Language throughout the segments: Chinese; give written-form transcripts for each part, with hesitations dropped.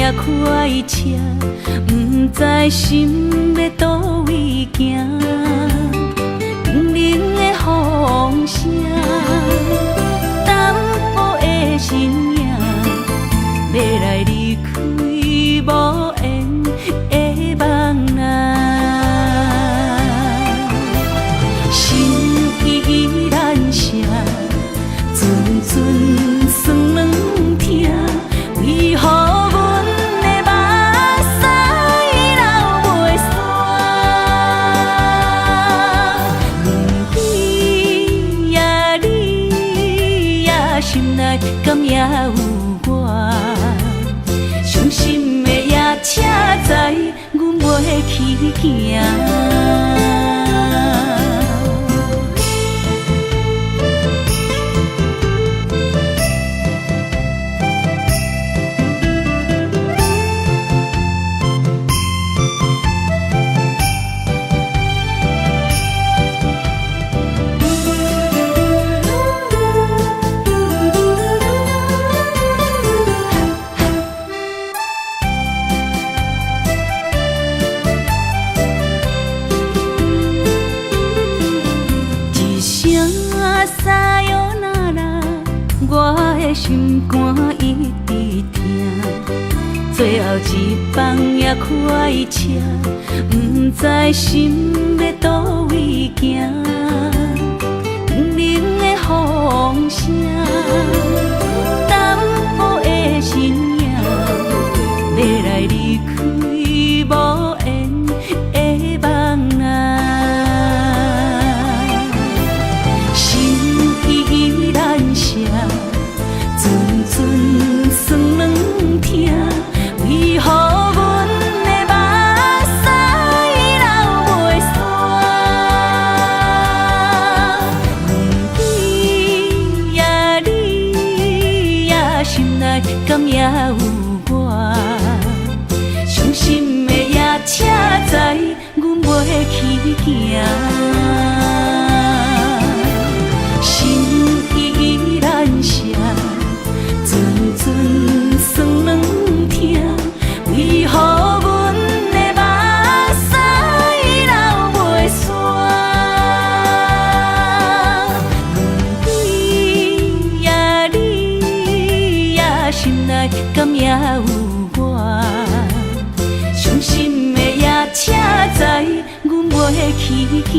也开车，不知心要倒位行。冷冷的风声，淡薄的身影，要来离开无缘的梦啊。心依然舍，阵阵酸软痛，为何阮的目屎流袂煞？阮比呀你呀，心内敢也有我？伤心的也请知，阮袂去行。心肝一直疼，最后一放也开车，不知心要倒位行。冷冷的风声，淡薄的身影，要来离开无缘的梦啊。心依然舍。阵阵酸软痛，为何阮的目屎流袂煞？阮比呀你呀，心内敢也有我？伤心的也请知，阮袂去行。心依然舍。阵阵酸软痛，为何阮的目屎流袂煞？阮对呀你呀，心内敢也有我？伤心的也请知，阮袂去行。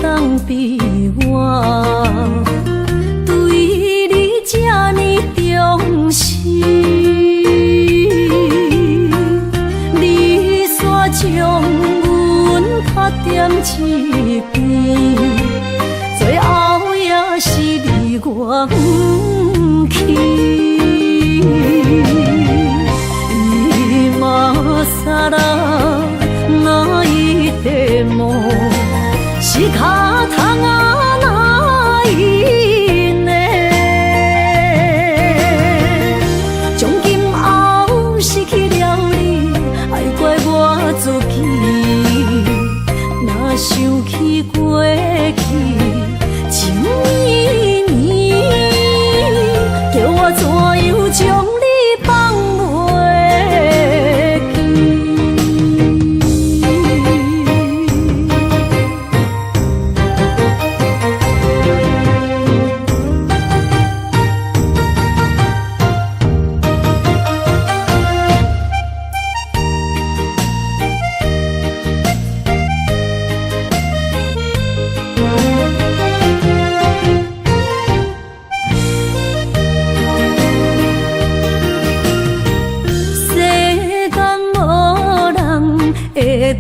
当比我对你这呢重视，你煞将阮拍点一边，最后也是离我不去。今ら泣いても仕方がないね。从今后失去了你，爱怪我自己。若想起过去，像绵绵，叫我怎样将你放袂记？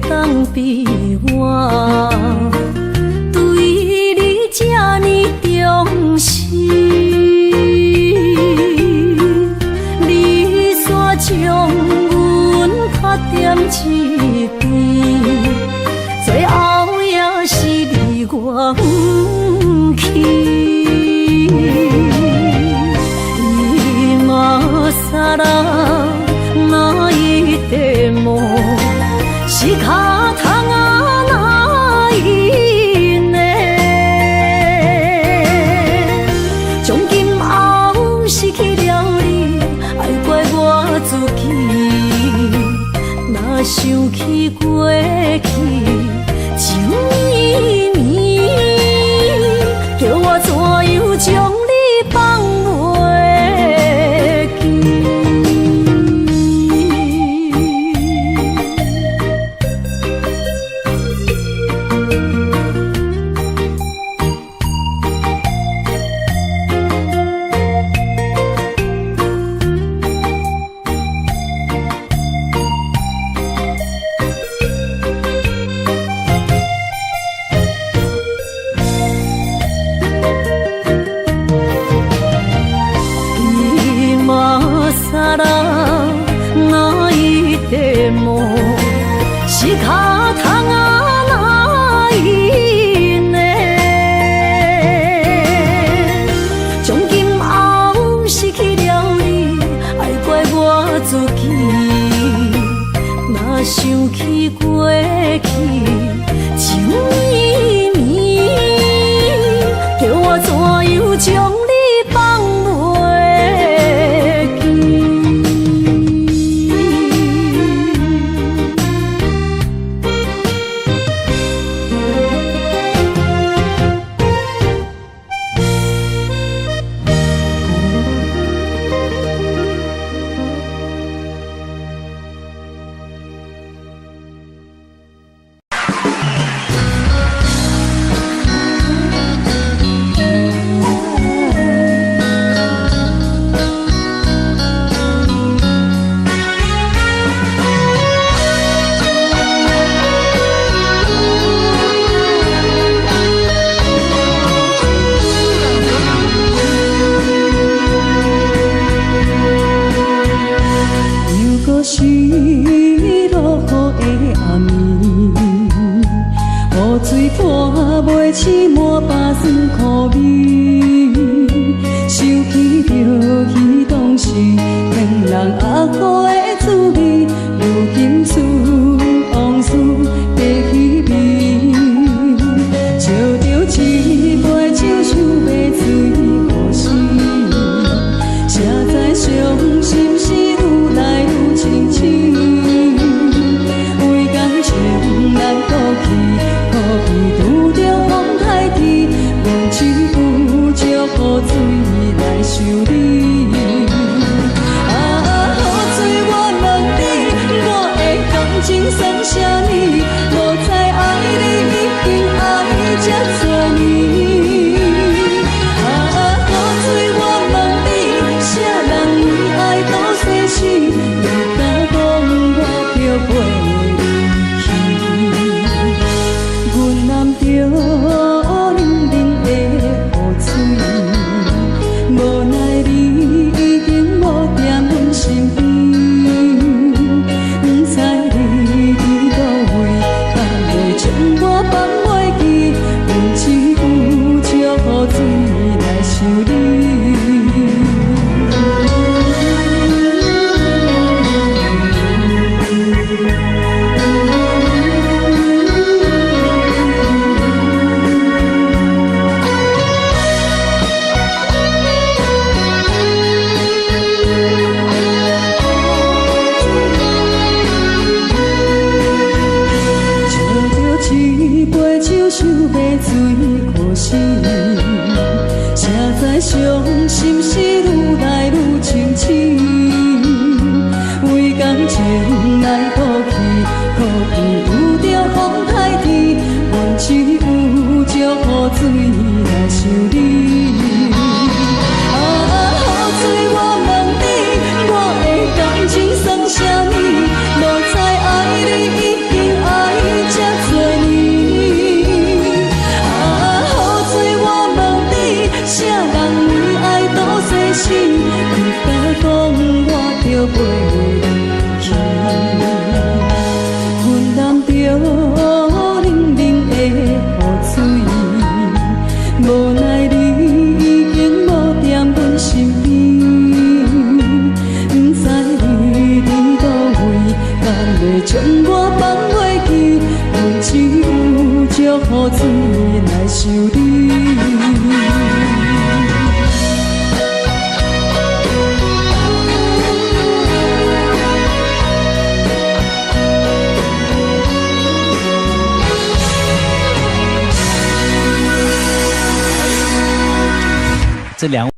当比我对你这呢重视，你煞将阮较点一边，最后也是离我不去。今さら那一点梦。是脚痛啊，哪一呢？从今后失去了你，爱怪我自己。若想起过去，情绵绵，叫我怎样将你放袂记？是脚痛啊，哪一呢？从今后失去了你，爱怪我自己。若想起过去，情绵绵，叫我怎样将你放袂记？起满巴酸苦味，想起着彼当时骗人压苦的滋味，如今思往事白稀微，笑着一杯酒想要醉故事，谁知伤心事愈来愈清醒，为感情难过去，可比拄着风台天，阮只有借雨水来想你。啊，雨水我问你，我的感情算啥呢？无知爱你已经爱这多年。啊，雨水我问你，啥人为爱到世死，你敢讲我着袂离去？阮难着。无奈你已经无踮阮身边，不知你伫倒位，敢会将我放袂记？阮只有借雨水来想你。想要醉可惜，谁知伤心事愈来愈清醒，为感情来哭泣，可比拄着风台天，阮只有借雨这两位。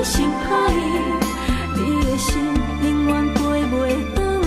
心歹，你的心永远飞袂转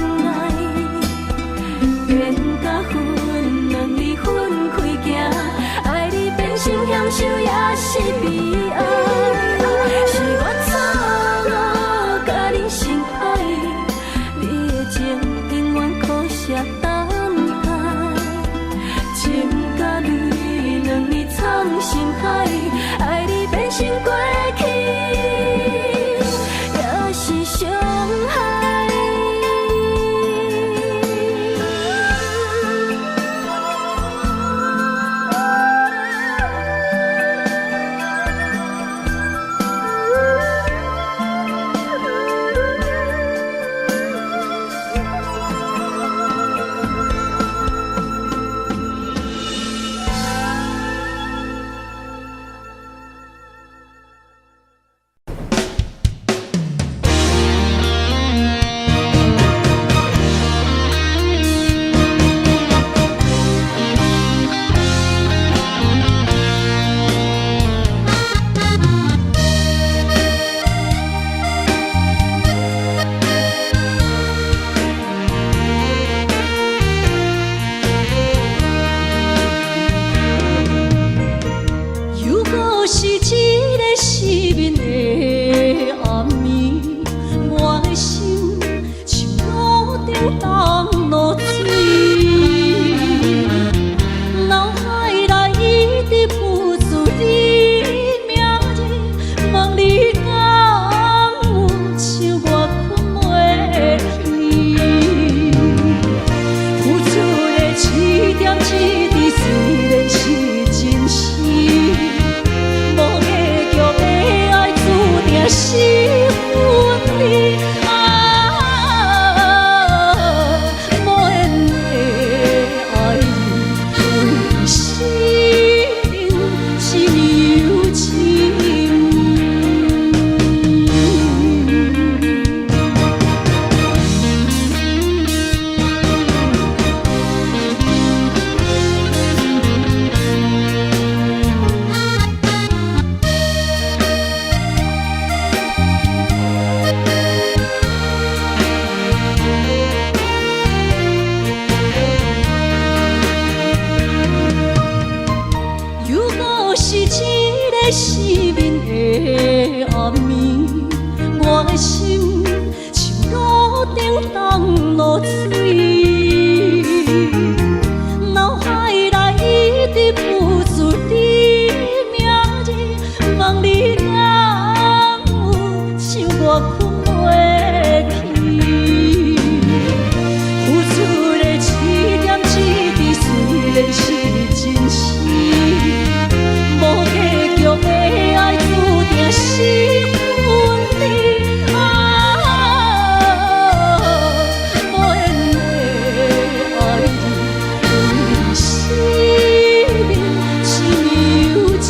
当落水，脑海内一直浮出你名字，问你敢有像我困袂去？付出的一点一滴，虽然是真实，无结局的爱注定是分离。失眠的暗暝，我的心像路顶当落水，脑海内一直浮出你名字，问你敢有像我困袂去？付出的一点一滴，虽然是真实。无结局的爱注定是分离无缘的爱对生命是柔情。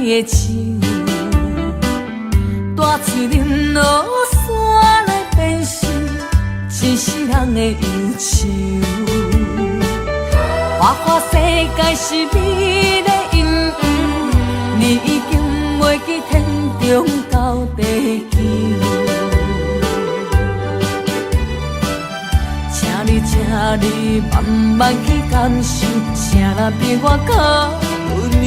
的酒，大嘴啉落山来变成一世人的忧愁。花花世界是美的阴影，你已经袂记天中到地球。请你慢慢去感受，谁人比我较温柔？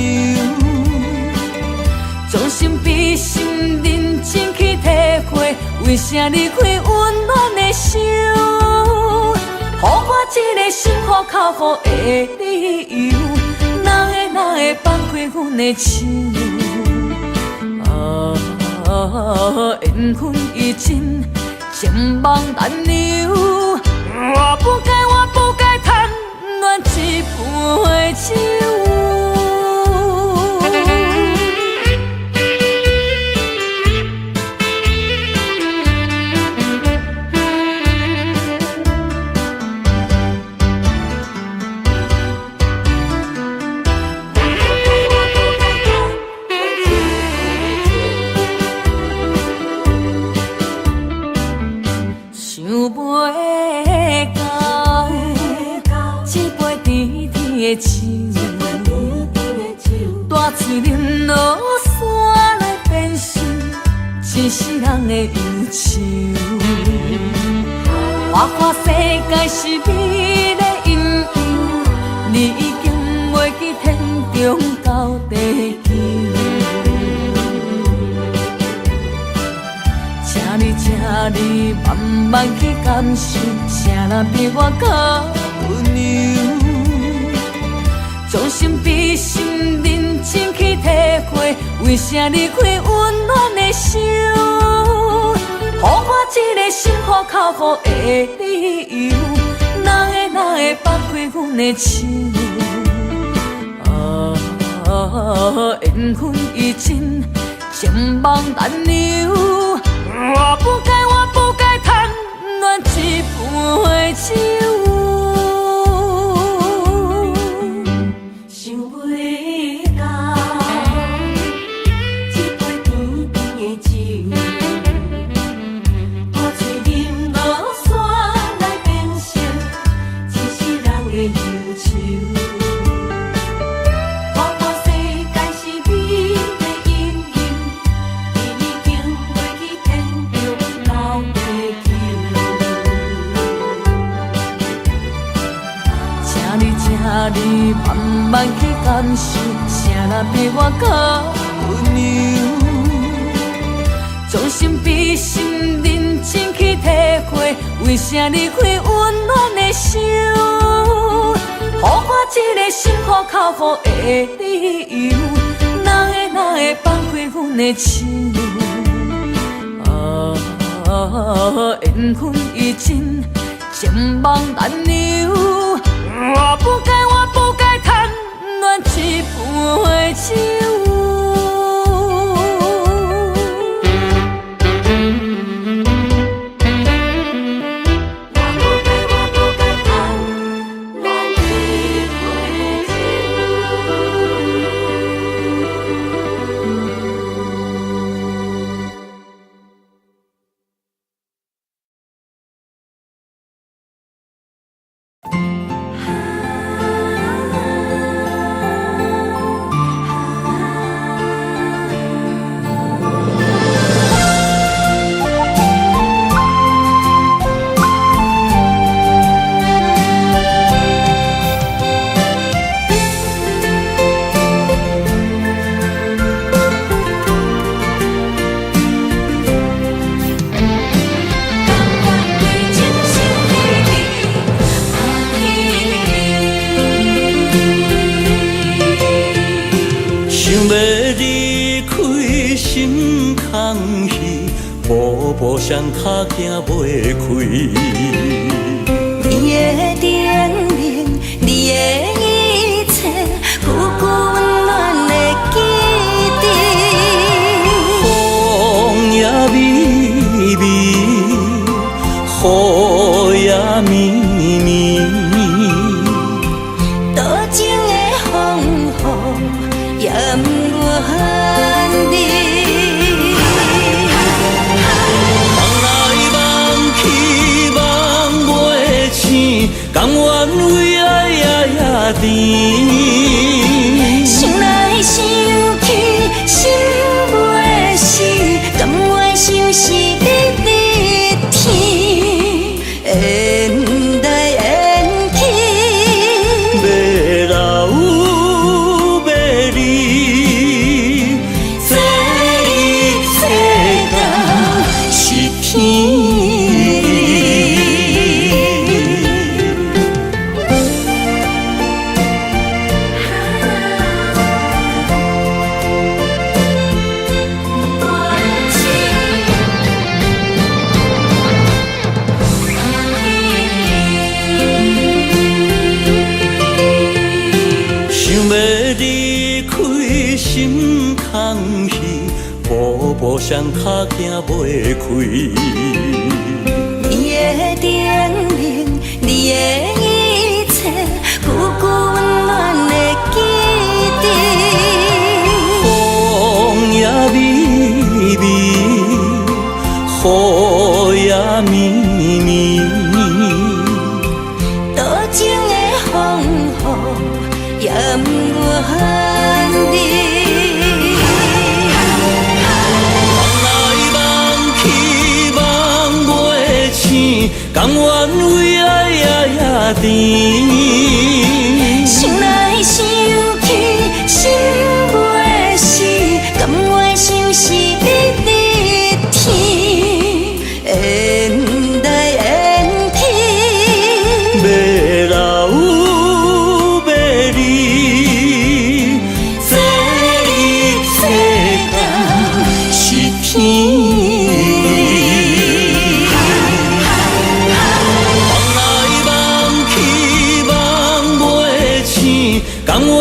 将心比心，认真去体会，为啥离开温暖的手？予我一个心花靠乎的理由，哪会放开阮的手？缘分已尽，情梦难留。我不该贪恋一杯酒。的酒，大嘴啉落山来变成一世人的忧愁。花花世界是美的阴影，你已经袂记天中到地球。请你慢慢去感受，谁人比我较温柔？将心比心，认真去体会，为啥离开温暖的手？予我一个心花靠乎的理由，哪会放开阮的手？缘分已尽，情梦难留。你慢慢去感受，谁人比我较温柔？将心比心，认真去体会，为啥离开温暖的手？予我一个心苦口苦的理由，哪会放开阮的手？缘分已尽，情梦难留。我不该贪恋一杯酒。步上脚行袂开，你的叮咛，你的一切，久久温暖的记忆。风也微微，雨也绵绵，多情的风雨也不愿离。甘愿为爱也甜，心内想起心袂死，甘愿相思日日天，缘来缘去，要老要离，这一世道是天。步上脚行袂开，你的叮咛，你的一切，久久温暖的记忆。风也微微，雨也绵绵，多情的风雨也不愿离。甘愿为爱也甜，心内想起心袂死，甘愿相思日日天，缘来缘去，要老要离，这一世道是天。甘愿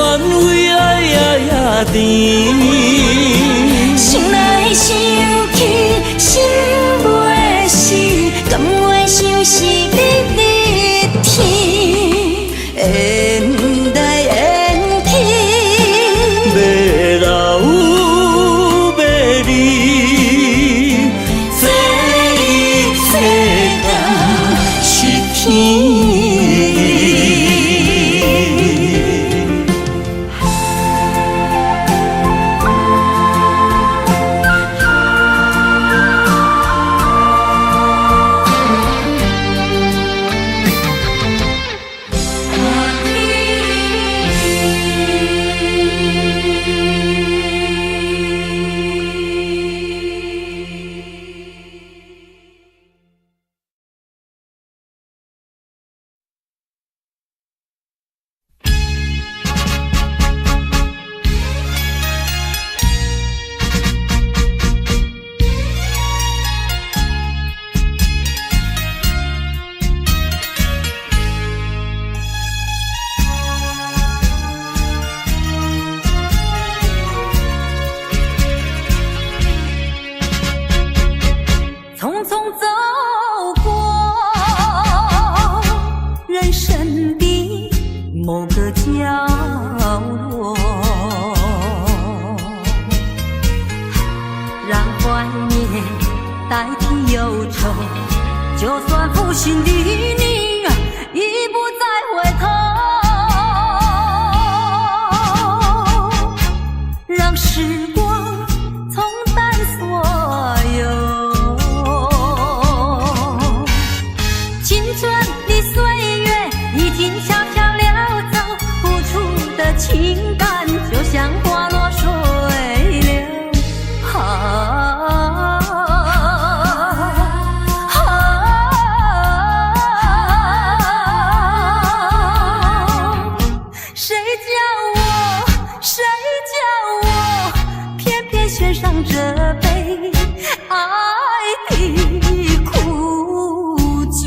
匆匆走过人生的某个角落，让怀念代替忧愁，就算负心的你已不再回头，让时光冲淡所有。青春的岁月已经悄悄溜走，付出的情感就像花落水流。献上这杯爱的苦酒。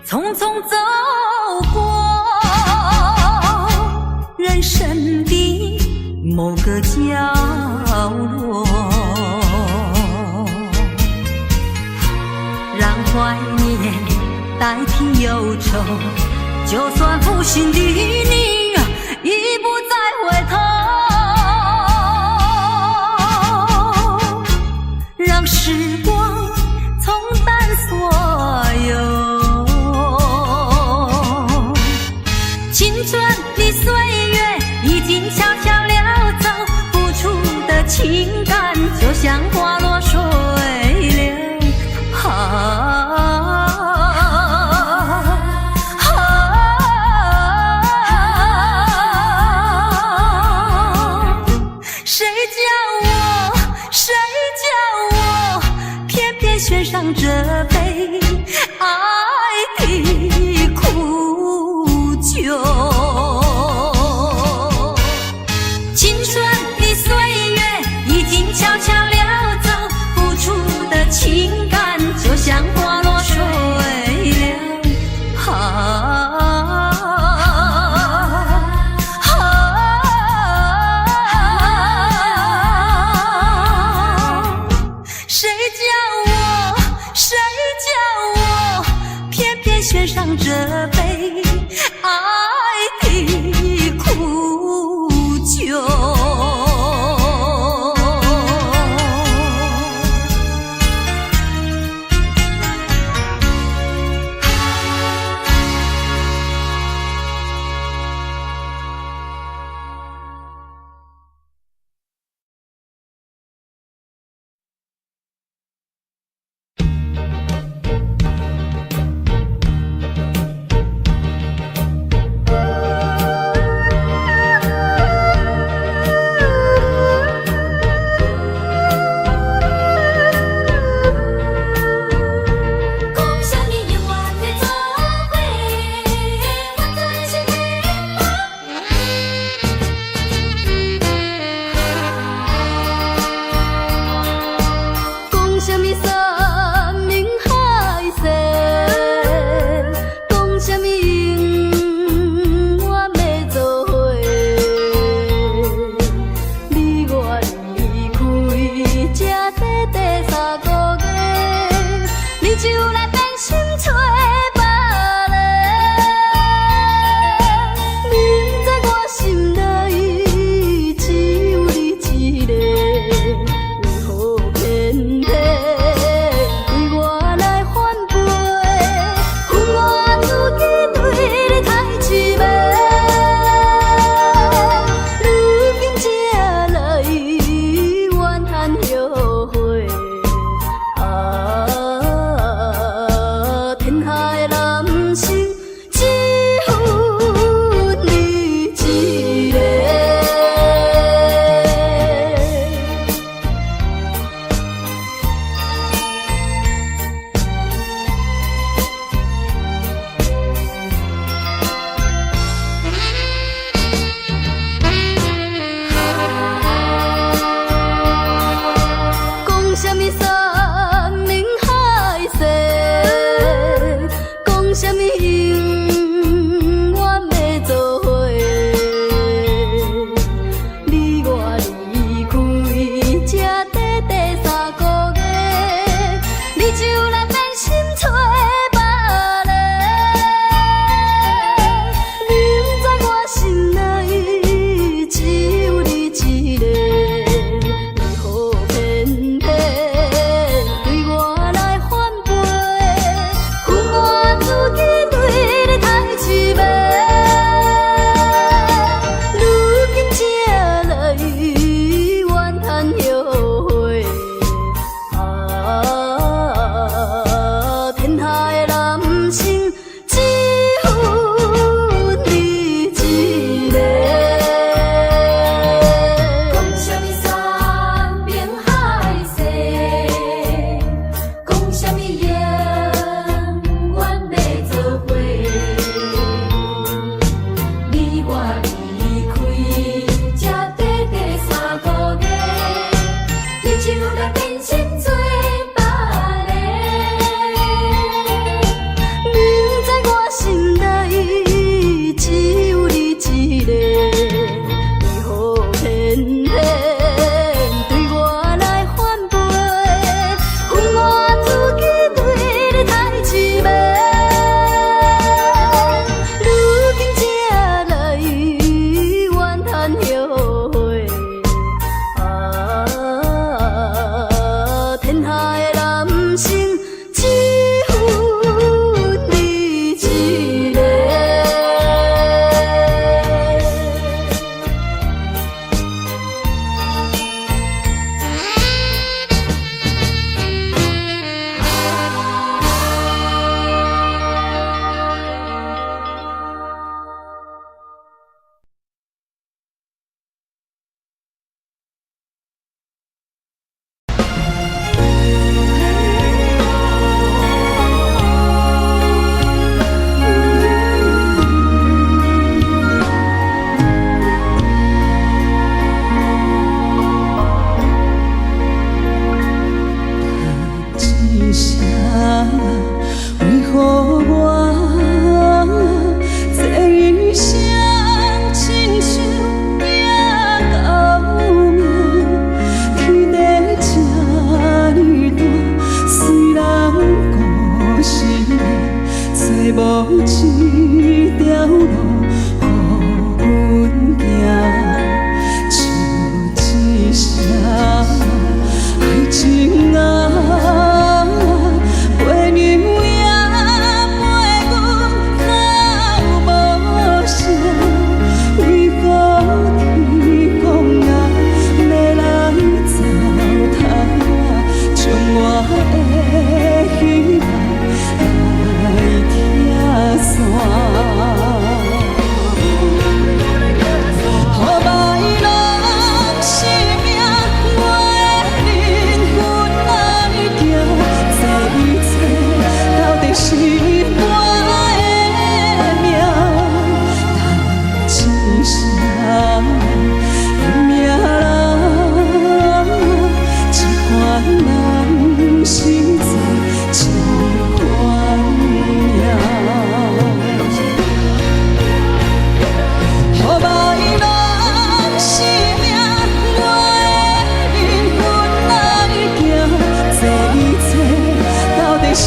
匆匆走过人生的某个角落，让怀念代替忧愁，就算负心的你已不再回头，让时光冲淡所有。青春的岁月已经悄悄溜走，付出的情感就像花落水流。谁叫我偏偏选上这杯爱的苦酒。青春的岁月已经悄悄溜走，付出的情感就像花落水流。谁叫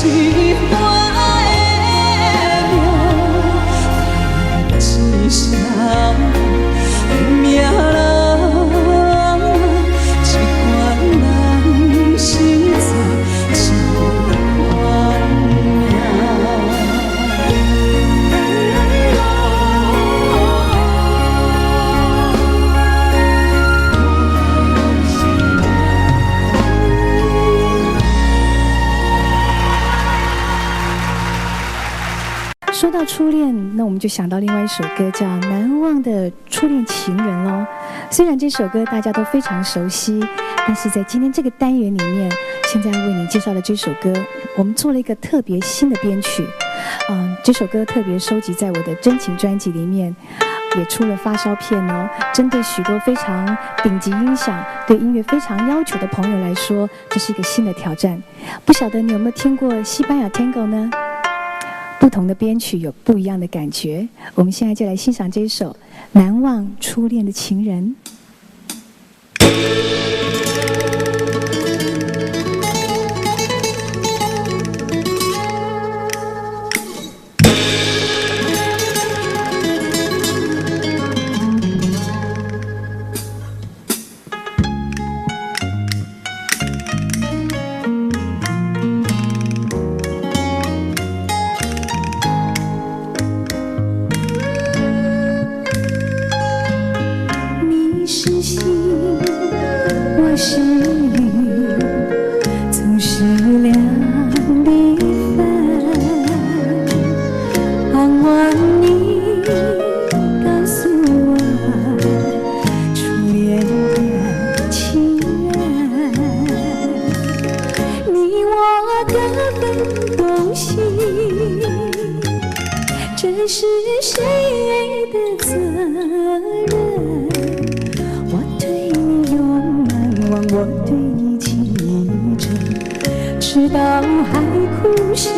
是我的命，一声命人，一款人实在真宽命。说到初恋，那我们就想到另外一首歌，叫《难忘的初恋情人》喽。虽然这首歌大家都非常熟悉，但是在今天这个单元里面，现在为你介绍的这首歌，我们做了一个特别新的编曲。这首歌特别收集在我的真情专辑里面，也出了发烧片哦。针对许多非常顶级音响、对音乐非常要求的朋友来说，这是一个新的挑战。不晓得你有没有听过西班牙 Tango 呢？不同的编曲有不一样的感觉。我们现在就来欣赏这一首《难忘初恋的情人》。我是雨，总是两地分。盼望你告诉我，初恋的情人，你我各分东西，这是谁的责任？我对你情真，直到海枯石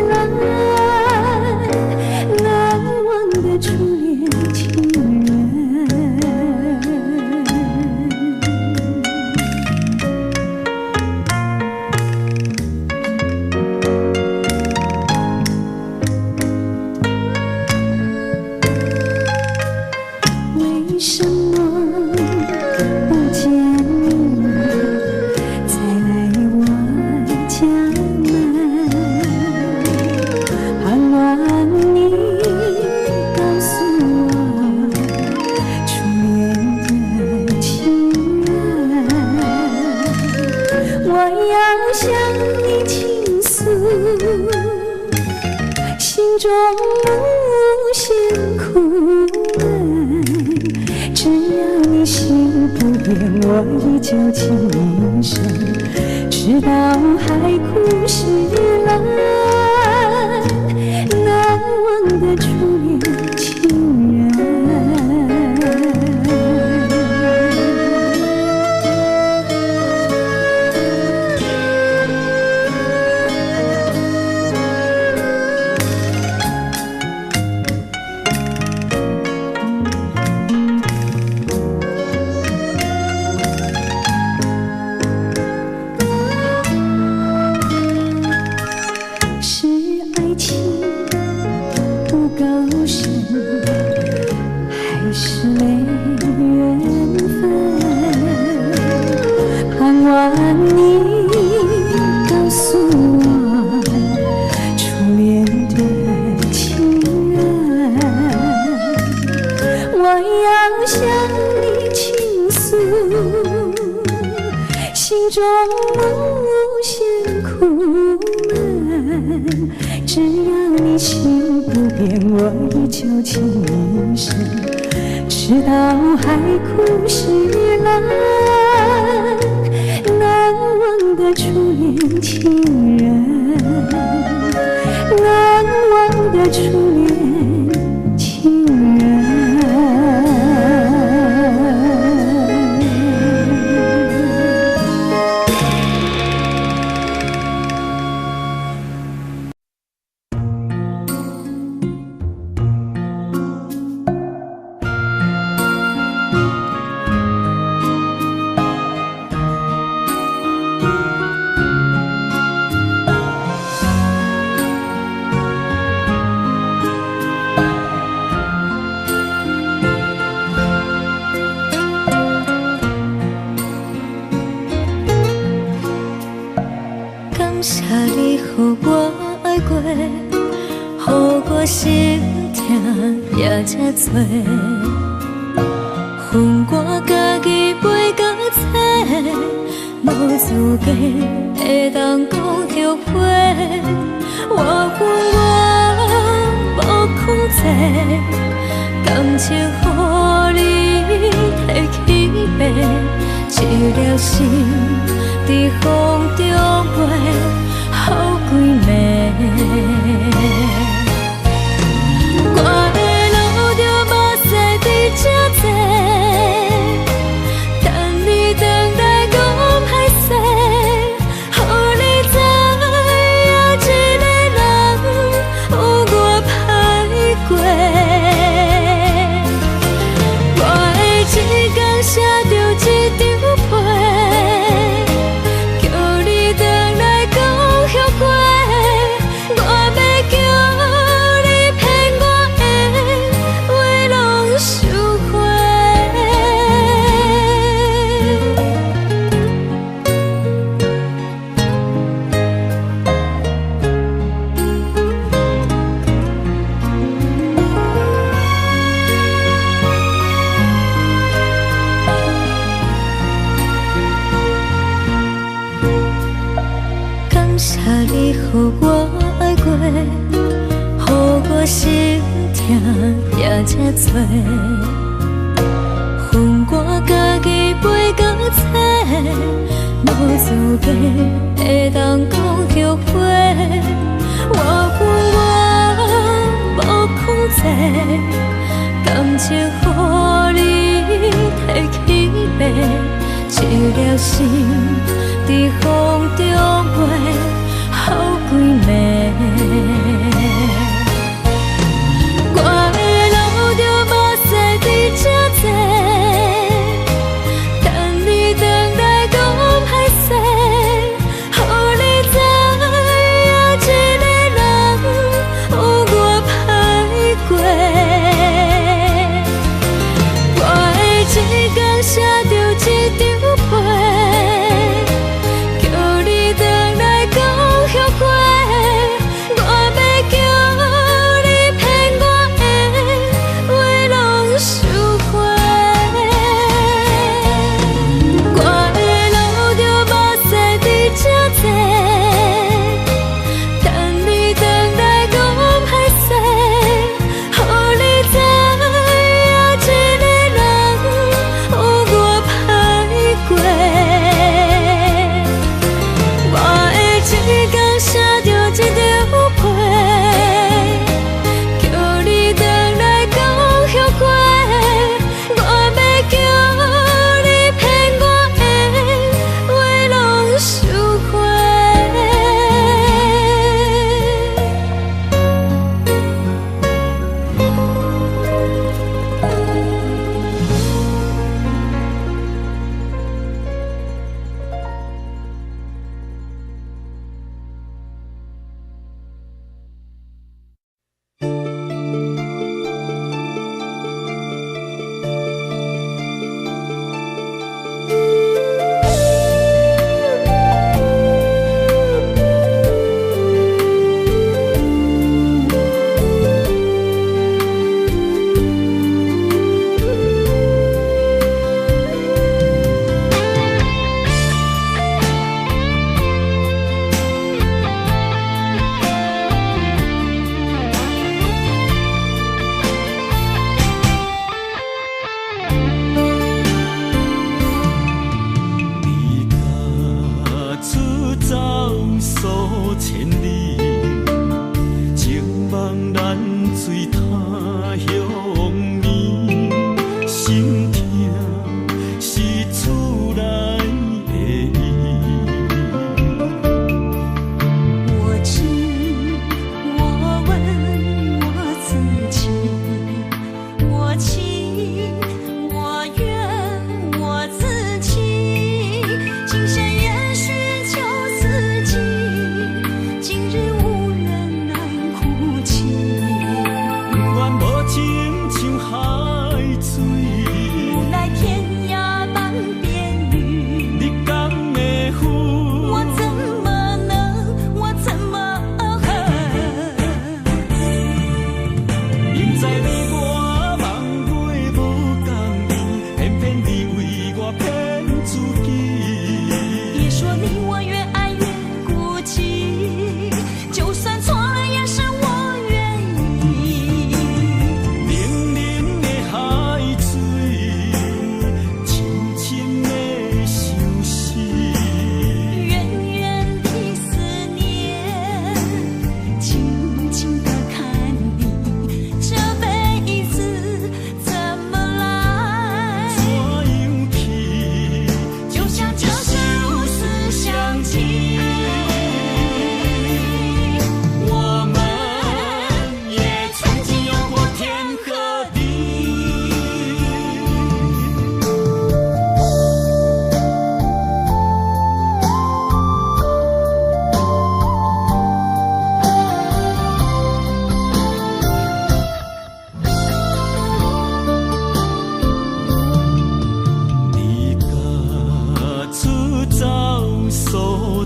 烂，难忘的初恋情人。为什么不见心中无限苦闷，只要你心不变，我依旧情深，直到海枯石烂，难忘的初恋情人。还是没缘分，盼望你告诉我，初恋的情人，我要向你倾诉，心中无限苦闷，只要你心不变，我依旧情深，直到海枯石烂，难忘的初恋情人，难忘的初恋情人。我心痛也这多，恨我家己袂到切，无资格会当讲后悔。我恨我无控制，感情予你提起白，一粒心在风中飞，好几暝。我的路着目屎在这多，等你回来讲歹势，予你知影一个人有我歹过。我的一天写着一张被，叫你回来讲后悔。我要叫你骗我的话拢收回。感谢你，予我爱过，予我心痛也这多，恨我家己袂到切，无资格会当讲后悔。我恨我无控制，感情予你提起白，一粒心在风中飞，好几暝。我的路着目屎在这多，等你回来讲歹势，予你知影一个人有我歹过。我的一天写着一张被，叫你回来讲后悔。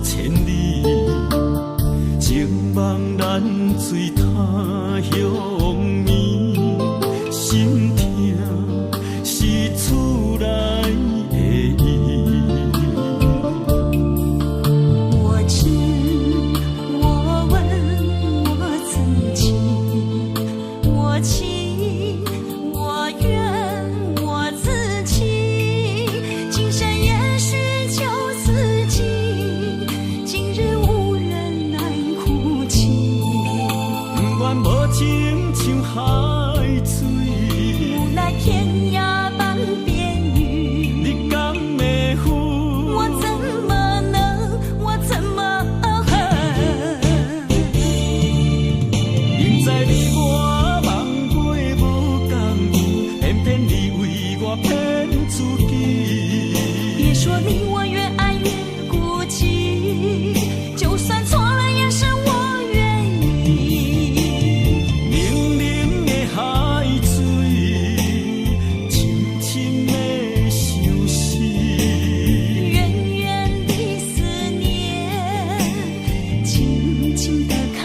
千里，情望咱水他乡眠，心痛是厝内的伊。我知我问我自己，我情我愿我自欺，今生也许就此尽，今日无人来哭泣。不愿无情像海水，无奈天涯半边雨，你敢会负？我怎么能，我怎么恨？明知你我梦过无共圆，偏偏你为我骗自己。别说你我越爱越孤寂，就算错了也是我愿意。冷冷的海水，深深的相思。远远的思念，静静地看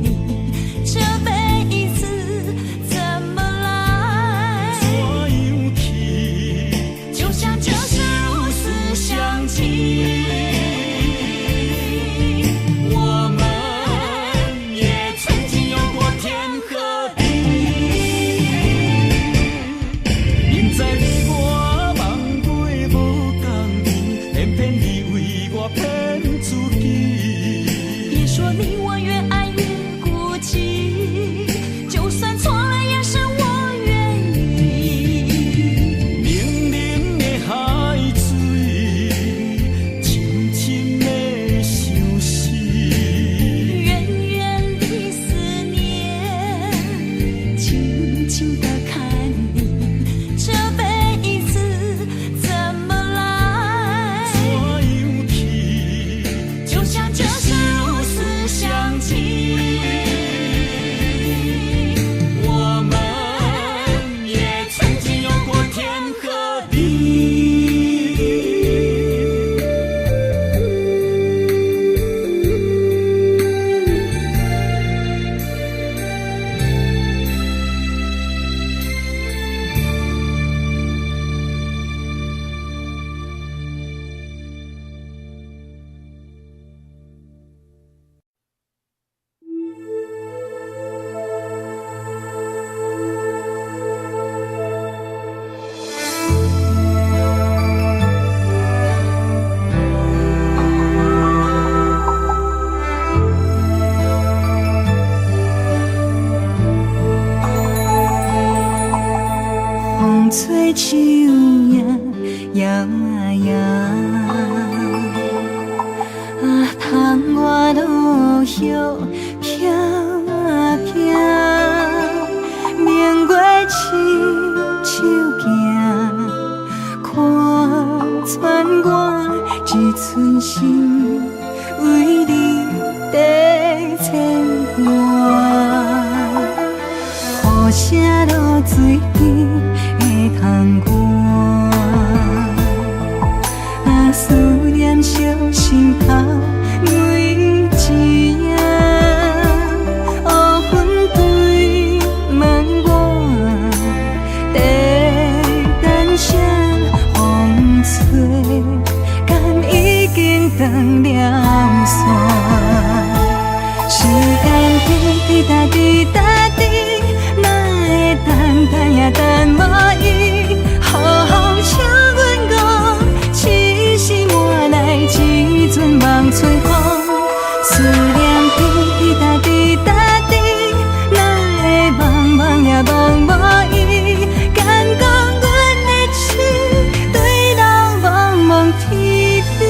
你，这辈子怎么来？怎样去？就像这是如此相契。我们也曾经有过天和地，明知你我梦过无共圆，偏偏你为我骗自己。别说你我越爱越孤寂，就算错了也是我愿意。冷冷的海水，深深的相思。远远的思念，静静地看你，这辈子怎么来？怎样去？就像这是如此相契。我们也曾经有过天和地。风吹树叶摇啊摇，啊，窗外落叶飘啊飘，明月深手行，看穿我一寸心，为你地牵挂。雨声落水边会通我，啊，思念烧心头每一夜，黑云对问我，地等谁风吹，敢已经断了线，时间滴滴答滴答滴。等也等无伊，好好请阮讲，痴心换来一阵梦吹风，思念滴滴答滴答滴，哪会茫茫也茫无伊，敢讲阮的情对人茫茫天边。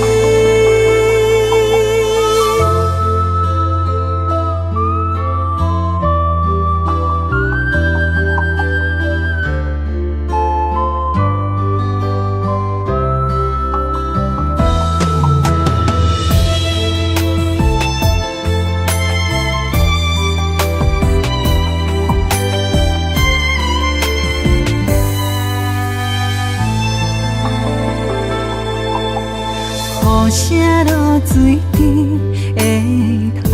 无啥露水滴会通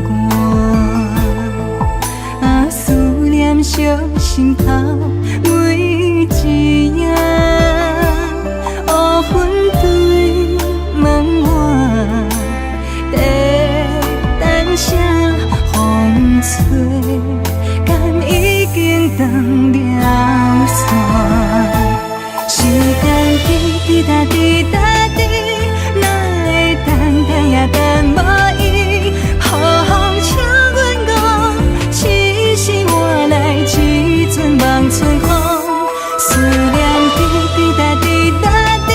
寒。啊，思念烧心头每一夜，乌云对门外，在等啥风吹，敢已经断了线。时间滴滴答滴答滴，哪会等也等无伊？好风请阮讲，痴心换来一阵望春风。思念滴滴答滴答滴，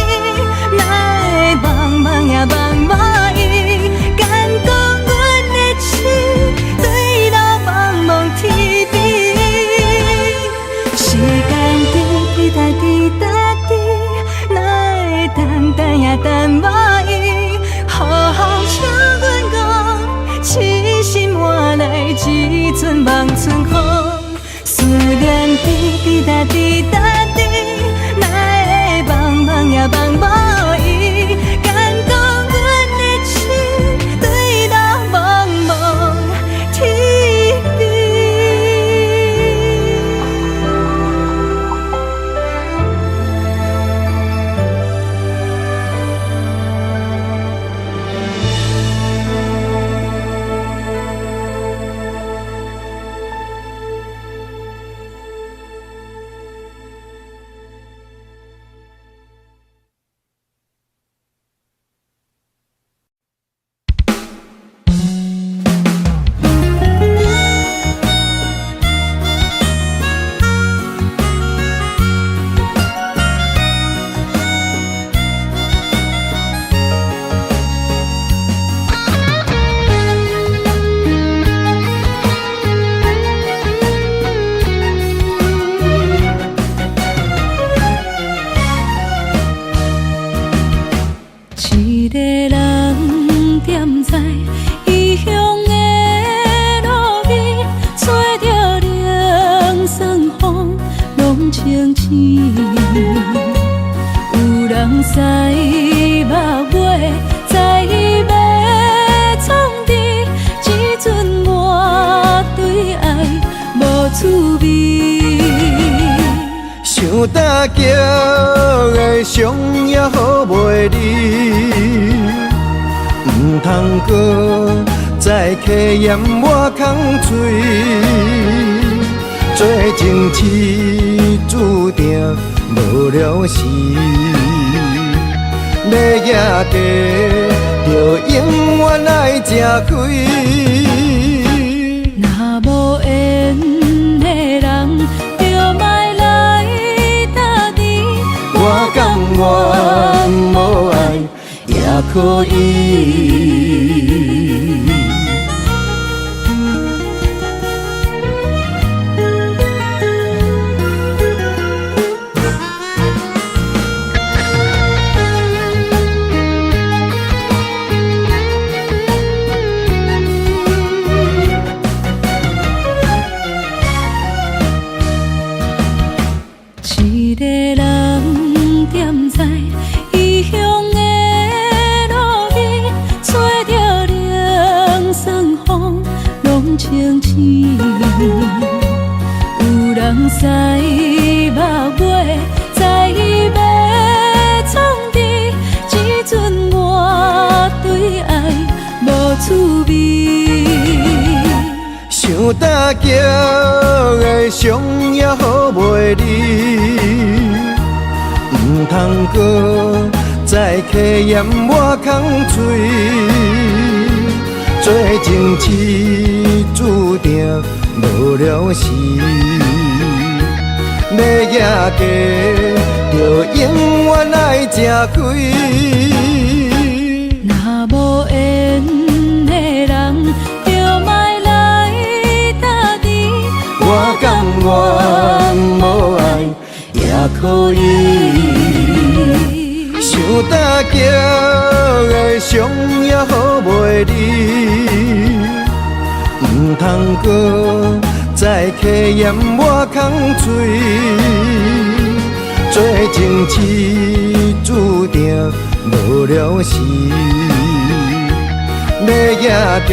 哪会茫茫也茫无伊？敢讲阮的痴，对路茫茫天边。时间滴滴答滴答。等也等无伊，好风请阮讲，痴心换来一阵望春风。思念滴滴答滴答滴，哪会茫茫也茫无伊？敢讲阮的痴，对路茫茫天边。一个人踮在异乡的路边，吹着凉爽风，拢清醒。有人驶马尾，在要创治，一阵满对爱无滋味。想搭桥的伤也好袂离，唔通搁再客嫌我空嘴，做情痴注定无了时，要野地就永远爱吃亏。若无缘的人，就莫来搭你。我甘愿无爱也可以。一个人踮在异乡的路边，吹着凉爽风，拢清醒。有人驶马尾，在要创治，一阵满对爱无滋味。想搭桥的伤也好袂离，唔通搁再客嫌我空嘴，做情痴注定无了时，要野地就永远爱吃亏。若无缘的人，就莫来搭你。我甘愿无爱也可以。想搭桥的伤也好袂离，唔通搁再客嫌我空嘴，做情痴注定无良时，要行街，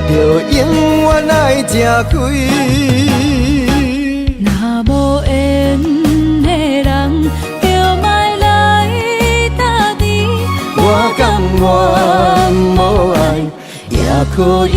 就永远爱吃亏。若无缘的人，就莫来搭敌。我甘愿无爱也可以。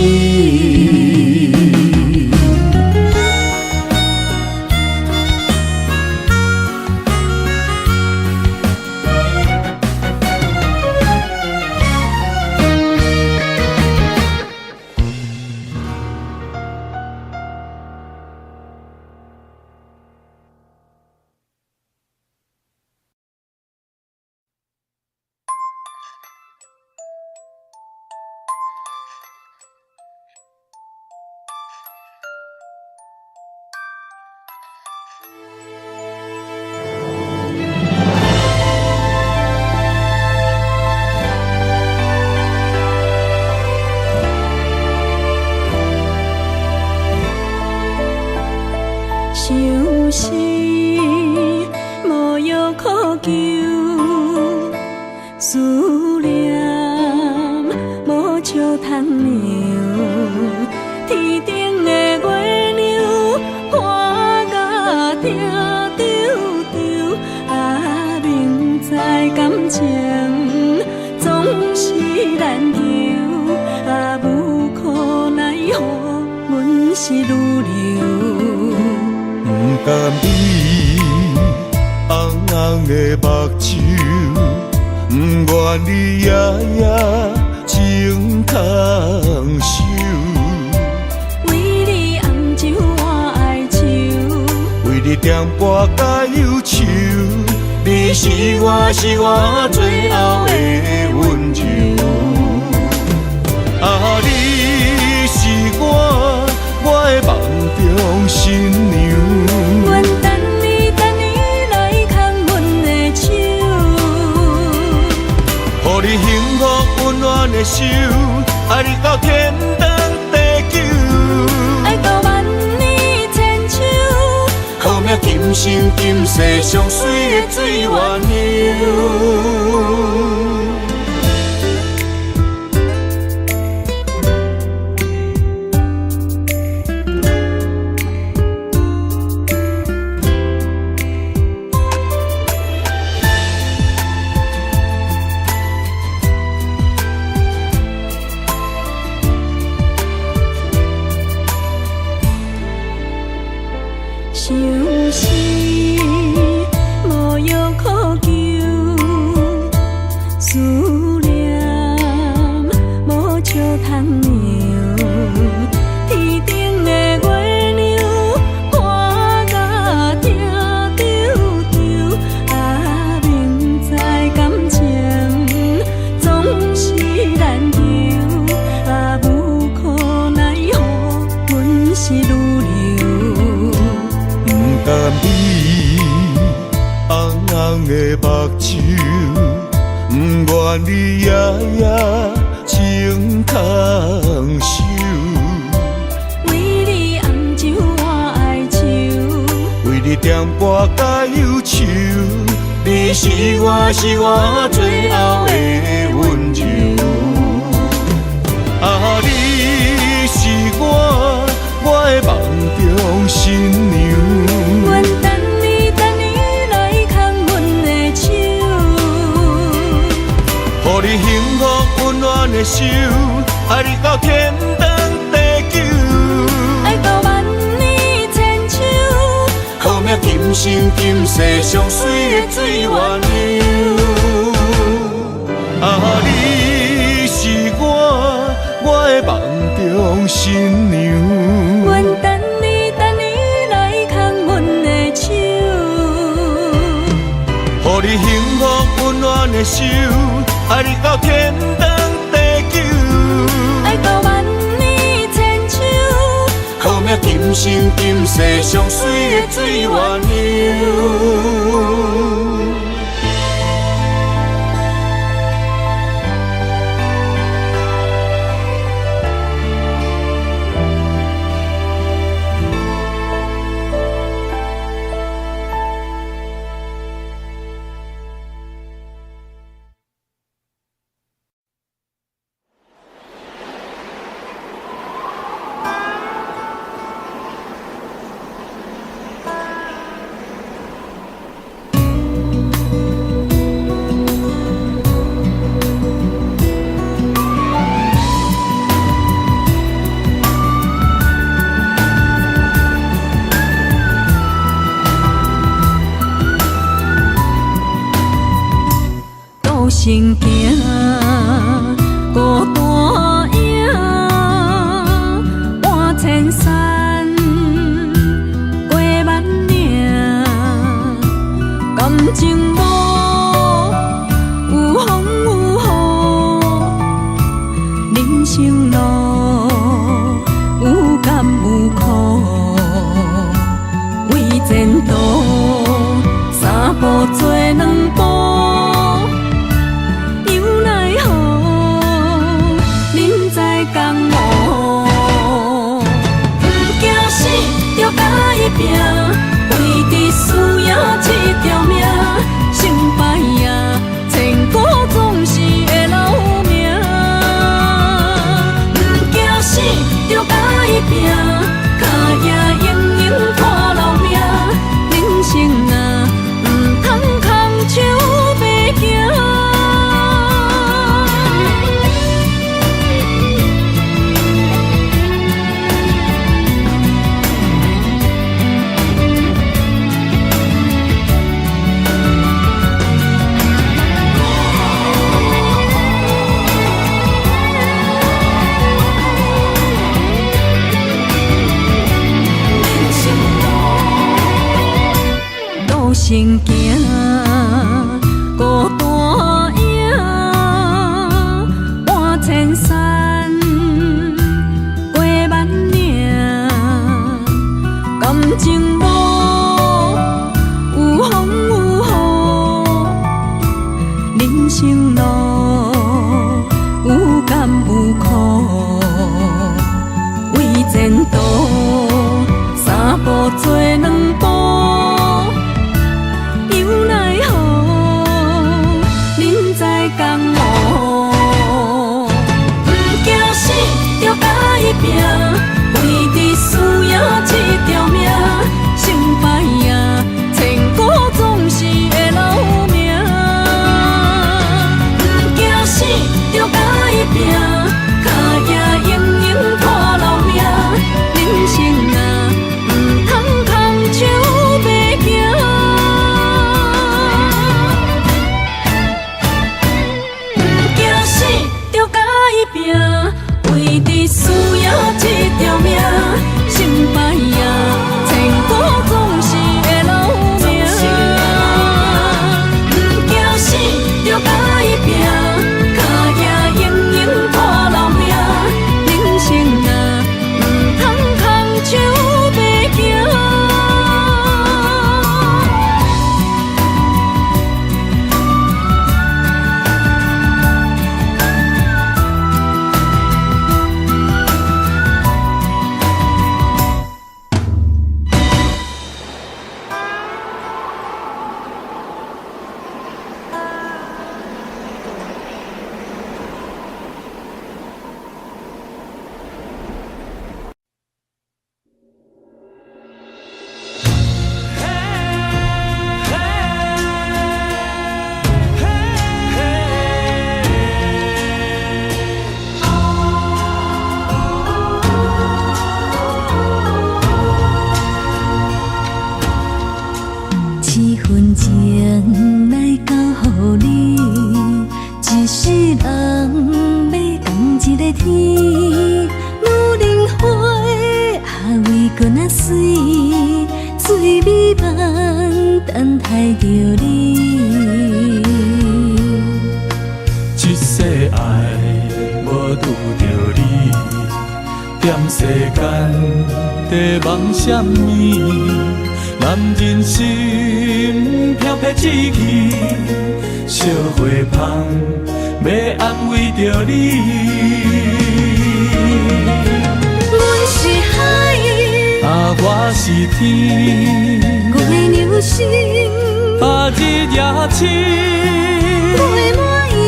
想是无药可救，思念无笑通留。天顶的月亮看甲定丢丢，啊，明知感情总是难求，啊，无可奈何，阮是愈流。不甘你红红的目睭，不愿你夜夜情空守。为你红酒换哀愁，为你点歌甲忧愁，你是我最后的温柔。啊，你是我的梦中新娘。阮等你来牵阮的手，予你幸福温暖的手，爱你到天长地久，爱到万年千秋。好命今生今世上水的水源流。想是无药可救，思念无笑通留。天顶的月亮看甲定丢丢，啊，明知感情总是难求，啊，无可奈何，阮是愈流。不甘你红红的目睭，不愿你夜夜情空守。为你红酒换哀愁，为你点歌甲忧愁，你是我最后的温柔。啊，你是我的梦中新娘。阮等你来牵阮的手，予你幸福温暖的手，爱你到天长地久，爱到万年千秋。好命今生今世上水的水源流。啊，你是我的梦中新娘。阮等你来牵阮的手，予你幸福温暖的手，爱你到天长地久，爱到万年千秋。好命今生今世上水的水源流。行行，孤单影，半千山，过万岭，感情无有风有雨，人生路有甘有苦，为前途三步做两步。拼，为伫输赢这条命，成败赢，千古总是会留名。不惊死，着甲伊拼，脚也永永看留名。人生啊，唔通空手白行。行行，孤单影，半千山，过万岭，感情无有风有雨，人生路有甘有苦，为前途三步做两步。拼，为伫输赢这条命，成败赢，千古总是会留名。不惊死，着甲伊拼，脚也永永看留名。人生啊，唔通空手白行。不惊死，着甲伊拼，为伫输赢这条命，成败赢，千古总是会留名。不惊死，着甲伊拼，脚也永永看留名。人生啊，唔通空手白行。梦什么？男人心飘撇志气，烧花香要安慰着你。阮是海，我是天，我的流星，日也深，月满意，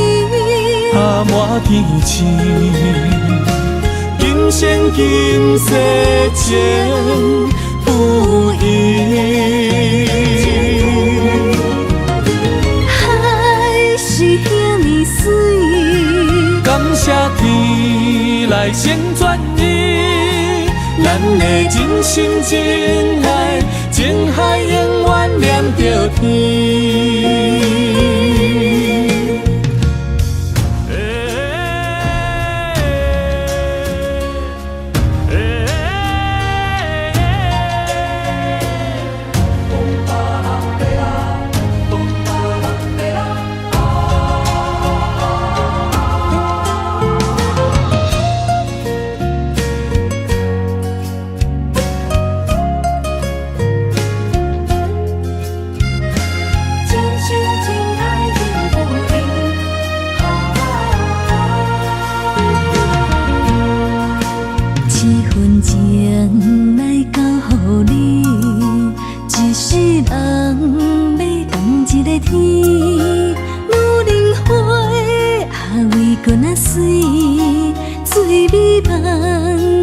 满天星。今生今世情不移，海是遐尼水，感谢天来成全伊，咱的真心真爱，情海永远连着天。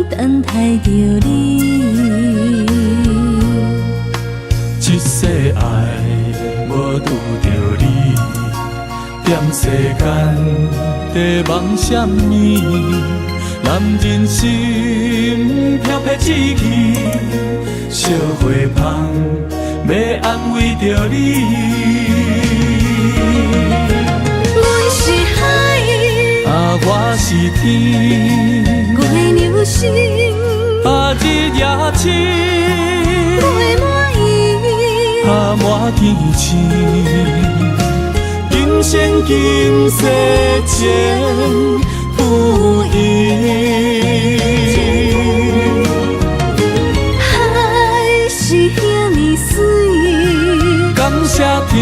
等待着你。一世爱无拄着你，踮世间在梦什么？男人心飘撇志气，烧花香要安慰着你。阮是海，我是天，月流星，日夜星，月满意，满天星。今生今世前不移。海是遐尼水，感谢天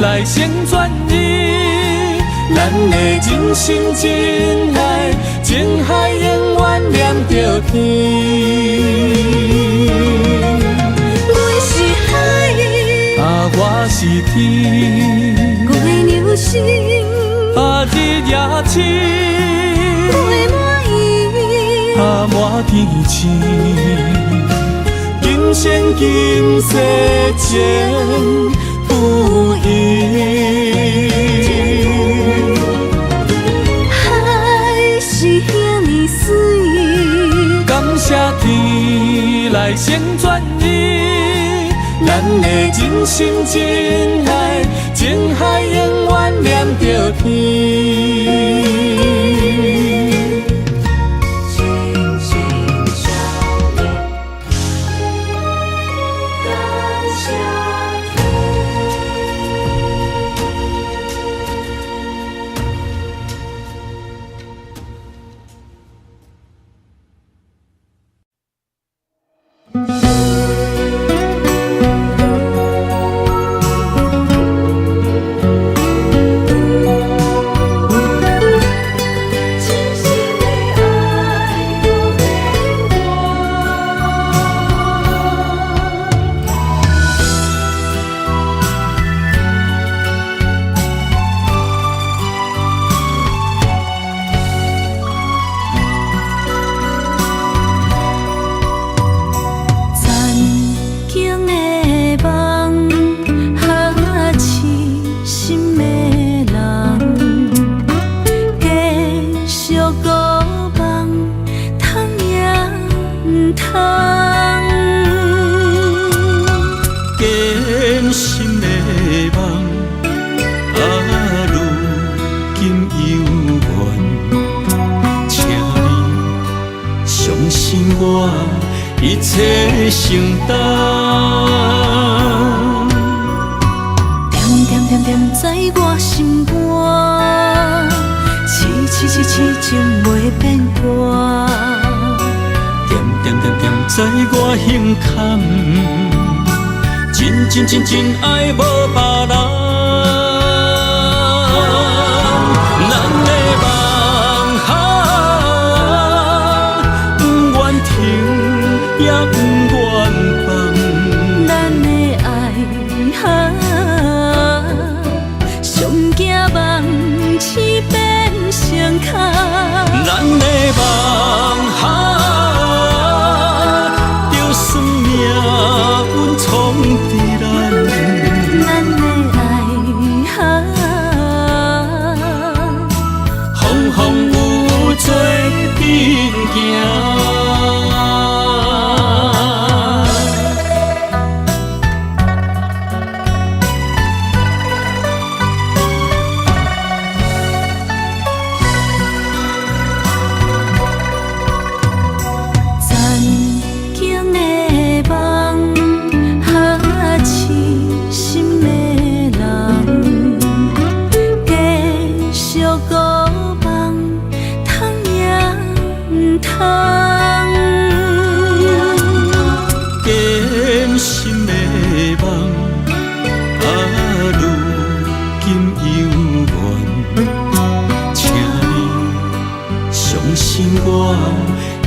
来成全你，咱的真心真爱，情海永远连着天。阮是海，我是天，月流星，日夜星，月满意，满天星。今生今世前不移。海是遐尼水，感谢天来成全你，咱的真心真爱，情海永远连着天。一切承担，点点点点在我心肝，痴情袂变卦。点点点点在我胸坎，真爱无别人。咱的梦不愿停，也不愿放。咱的爱上惊梦痴变成空。咱的梦就算命运冲伫咱，咱的爱风风雨做阵行。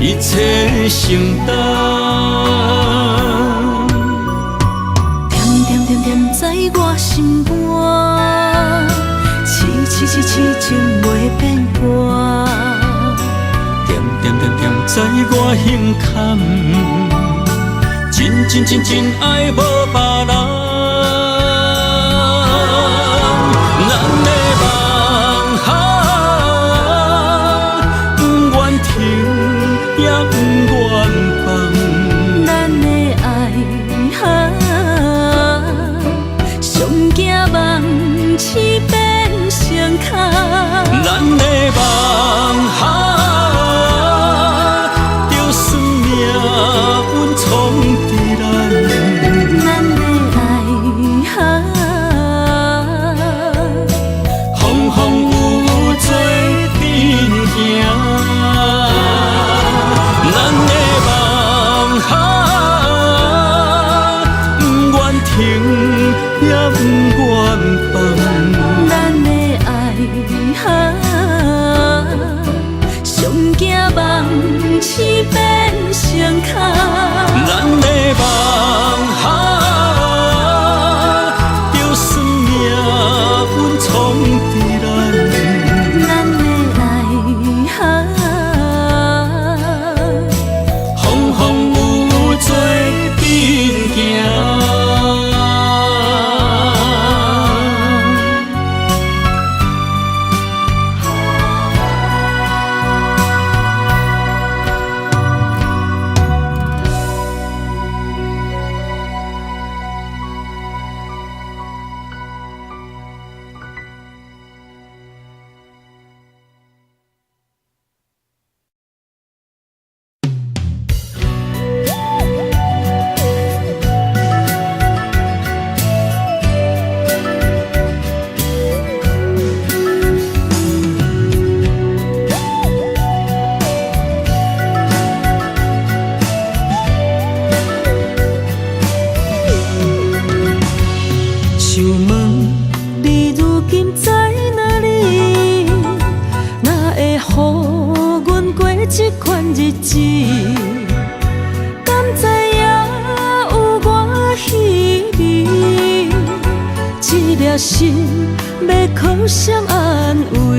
一切承担，点点点点在我心肝，痴情袂变卦。点点点点在我胸坎，真真真真爱无别人。咱的梦想，不愿停，也不愿放。咱的爱上惊梦痴变成空。咱的梦想，就算命运冲伫咱，咱的爱风风雨雨做阵行。咱的梦想，不愿停，也不愿放。咱的爱上惊梦痴变成空。咱的梦想，就算命运冲伫咱，咱的爱风风雨雨做阵行。想问你如今在哪里？哪会予阮过这款日子？敢知影有我稀微？这粒心要靠谁安慰？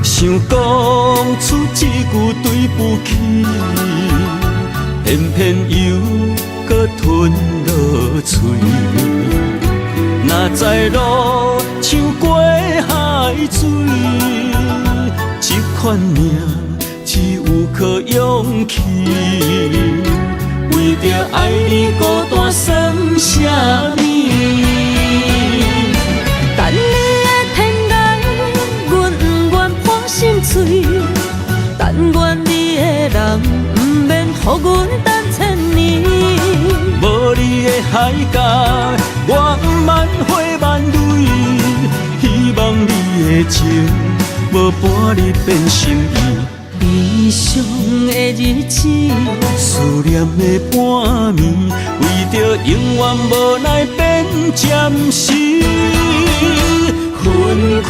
想讲出一句对不起，偏偏又搁吞落嘴。若知路像过海水，这款命只有靠勇气。为着爱你孤单算什么？等你的天涯，阮不愿破心碎。但愿你的人不免予阮等千年。无你的海角，我万花万蕊。希望你的情，无半日变心意。悲伤的日子，思念的半暝，为着永远无奈变暂时分开。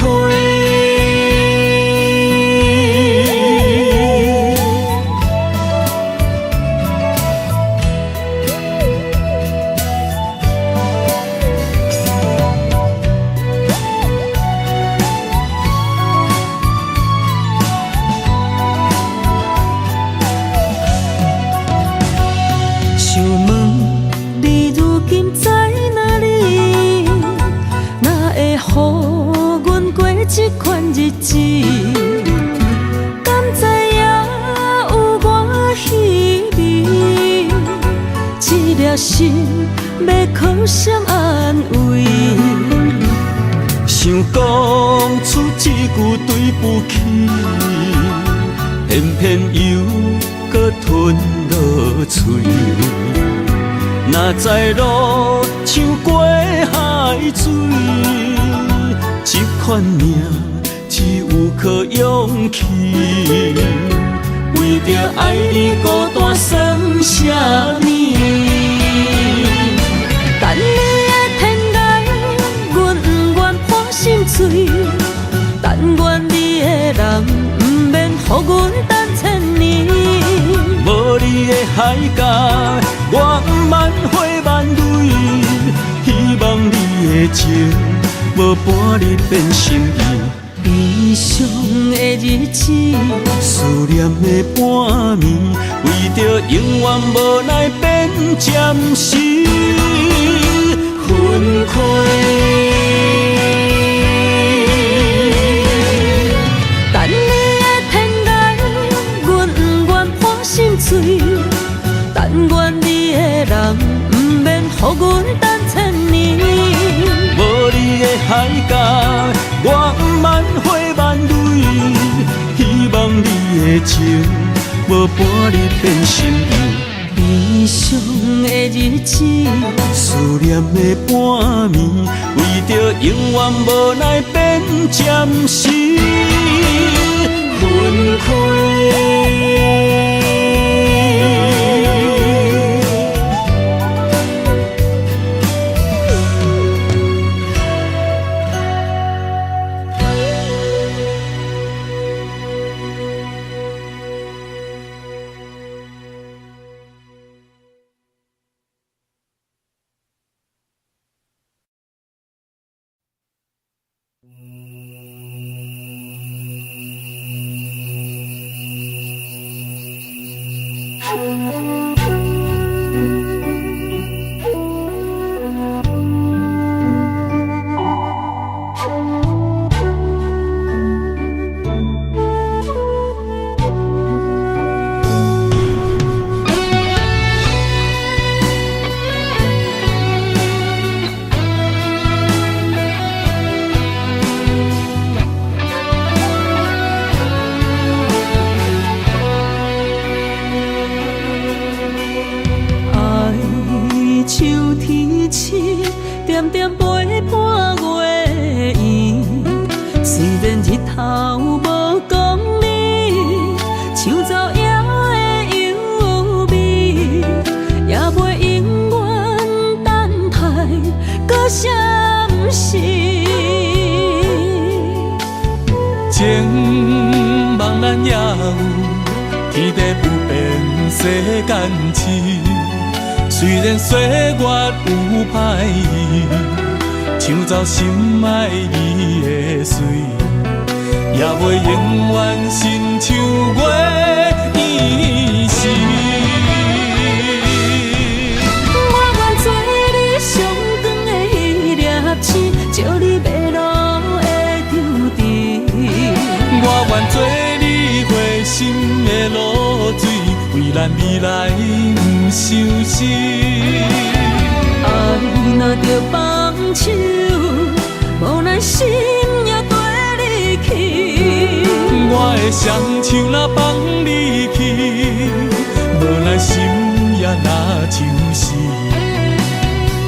想问你如今在哪里？哪会予阮过这款日子？敢知影有我稀微？这粒心要靠谁安慰？想讲出一句对不起，偏偏又搁吞落嘴。若知路像过海水，这款命只有靠勇气。为着爱你孤单算什么？等你的天涯，阮不愿破心碎。但愿你的人不免予阮等千年。无你的海角，我万花万蕊。希望你的情，无半日变心意。悲伤的日子，思念的半暝，为着永远无奈变暂时分开。等你的天涯，阮不愿破心碎。但愿你的人，不免予阮等千年。无你的海角，我不万花万蕊。希望你的情，无半日变心意。悲伤的日子，思念的半暝，为着永远无奈变暂时分开。点点陪伴月圆，虽然日头无讲你，像走夜的幽味，也袂永远等待，搁啥不是？情茫然也有，天地不变，世间痴。虽然岁月有歹意，抢走心爱你的水，也袂永远亲像月依时。我愿做你上长的迄粒星，照你迷路的丢滴。我愿做你回心的露水，为咱未来不伤心。爱若着放手，无奈心也跟你去。我的双手若放你去，无奈心也若像是。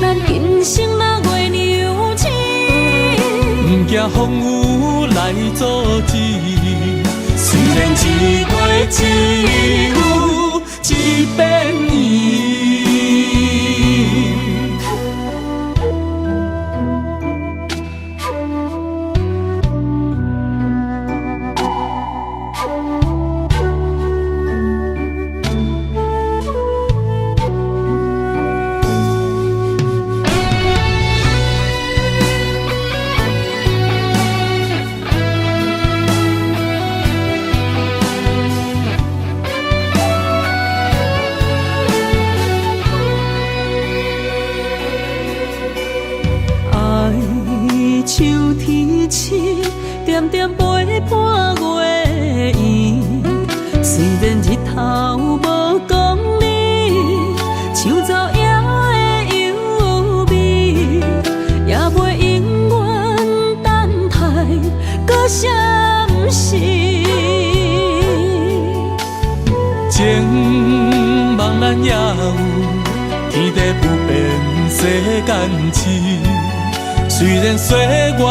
咱今生若月娘星，不惊风雨来阻止。虽然一月只有一遍伊。点点陪伴月圆，虽然日头无讲你，像走夜的幽味，也袂永远等待，搁啥不是？情茫然也有，天地不变，世间痴。虽然岁月有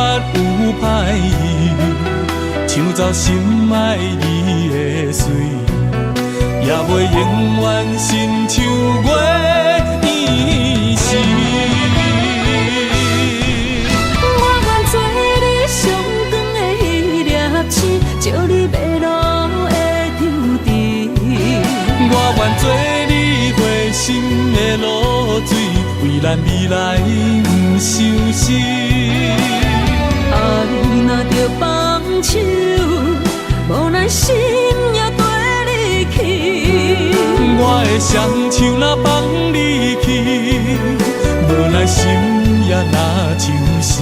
歹意，抢走心爱你的水，也袂永远亲像月依时。我愿做你上长的迄粒星，照你迷路的丢滴。我愿做你回心的露水，为咱未来不伤心。爱若着放手，无咱心也跟你去。我的双手若放你去，无奈心也若像是。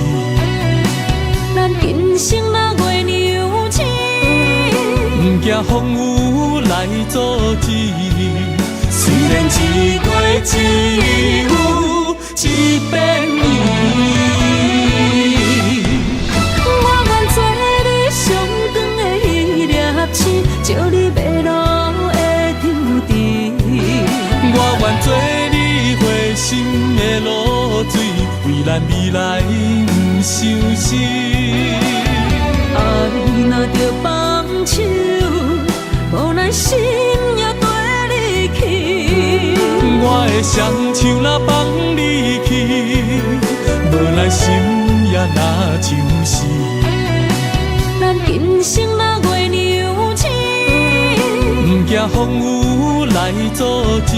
咱今生若月娘亲，不惊风雨来阻止。虽然一过一有一变伊。照你迷路的张持，我愿做你回心的露水，为咱未来不伤心。爱若着放手，无咱心也跟你去。我的双手若放你去，无奈心也若像是。咱今生若月娘亲，不惊风雨来阻止。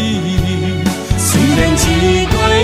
虽然一过一